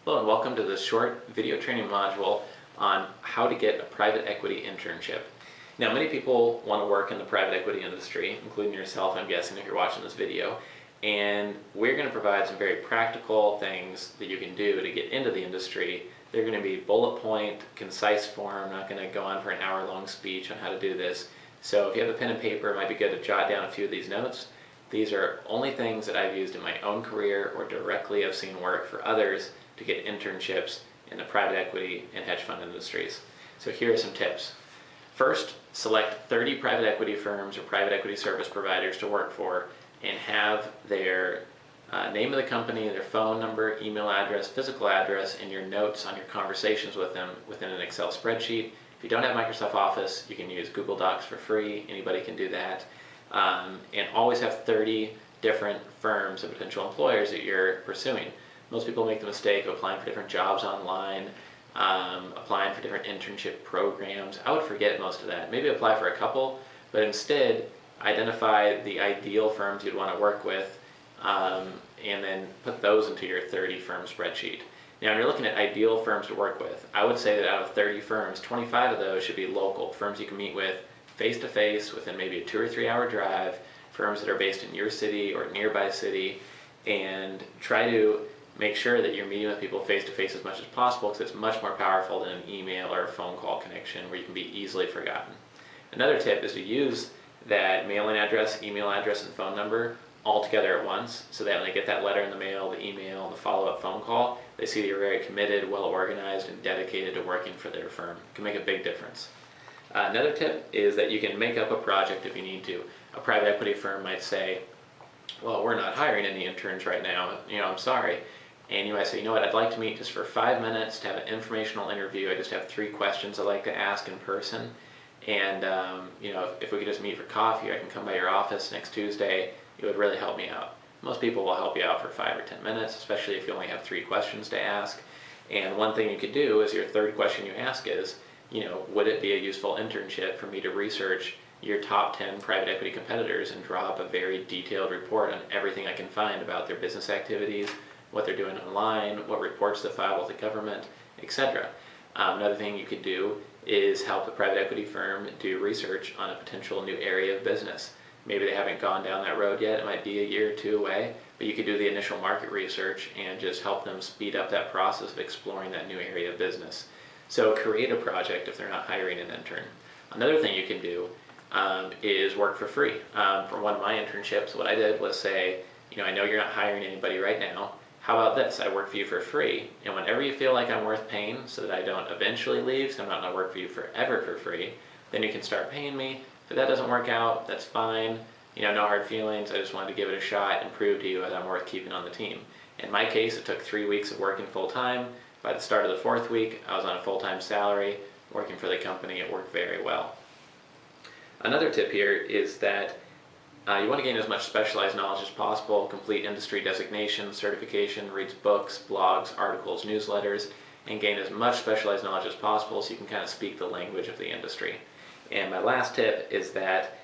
Hello and welcome to this short video training module on how to get a private equity internship. Now, many people want to work in the private equity industry, including yourself, I'm guessing, if you're watching this video. And we're going to provide some very practical things that you can do to get into the industry. They're going to be bullet point, concise form. I'm not going to go on for an hour-long speech on how to do this. So if you have a pen and paper, it might be good to jot down a few of these notes. These are only things that I've used in my own career or directly have seen work for others to get internships in the private equity and hedge fund industries. So here are some tips. First, select 30 private equity firms or private equity service providers to work for and have their name of the company, their phone number, email address, physical address, and your notes on your conversations with them within an Excel spreadsheet. If you don't have Microsoft Office, you can use Google Docs for free. Anybody can do that. And always have 30 different firms and potential employers that you're pursuing. Most people make the mistake of applying for different jobs online, applying for different internship programs. I would forget most of that. Maybe apply for a couple, but instead identify the ideal firms you'd want to work with and then put those into your 30 firm spreadsheet. Now, when you're looking at ideal firms to work with, I would say that out of 30 firms, 25 of those should be local, firms you can meet with face-to-face within maybe a 2 or 3 hour drive, firms that are based in your city or nearby city, and try to make sure that you're meeting with people face-to-face as much as possible, because it's much more powerful than an email or a phone call connection where you can be easily forgotten. Another tip is to use that mailing address, email address, and phone number all together at once, so that when they get that letter in the mail, the email, and the follow-up phone call, they see that you're very committed, well-organized, and dedicated to working for their firm. It can make a big difference. Another tip is that you can make up a project if you need to. A private equity firm might say, well, we're not hiring any interns right now, I'm sorry. And you might say, I'd like to meet just for 5 minutes to have an informational interview. I just have 3 questions I'd like to ask in person. And, if we could just meet for coffee, I can come by your office next Tuesday. It would really help me out. Most people will help you out for 5 or 10 minutes, especially if you only have 3 questions to ask. And one thing you could do is your third question you ask is, would it be a useful internship for me to research your top 10 private equity competitors and draw up a very detailed report on everything I can find about their business activities, what they're doing online, what reports they file with the government, etc. Another thing you could do is help the private equity firm do research on a potential new area of business. Maybe they haven't gone down that road yet. It might be a year or 2 away, but you could do the initial market research and just help them speed up that process of exploring that new area of business. So create a project if they're not hiring an intern. Another thing you can do is work for free. For one of my internships, what I did was say, I know you're not hiring anybody right now. How about this? I work for you for free, and whenever you feel like I'm worth paying so that I don't eventually leave, so I'm not going to work for you forever for free, then you can start paying me. If that doesn't work out, that's fine. No hard feelings. I just wanted to give it a shot and prove to you that I'm worth keeping on the team. In my case, it took 3 weeks of working full-time. By the start of the 4th week, I was on a full-time salary, working for the company. It worked very well. Another tip here is that you want to gain as much specialized knowledge as possible, complete industry designation, certification, read books, blogs, articles, newsletters, and gain as much specialized knowledge as possible so you can kind of speak the language of the industry. And my last tip is that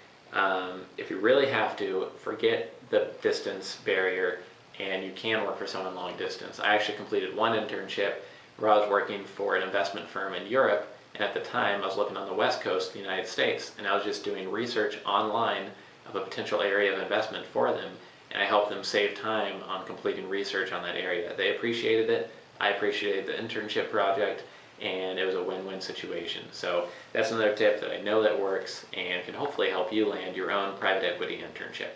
if you really have to, forget the distance barrier and you can work for someone long distance. I actually completed one internship where I was working for an investment firm in Europe, and at the time I was living on the west coast of the United States, and I was just doing research online of a potential area of investment for them, and I helped them save time on completing research on that area. They appreciated it, I appreciated the internship project, and it was a win-win situation. So that's another tip that I know that works and can hopefully help you land your own private equity internship.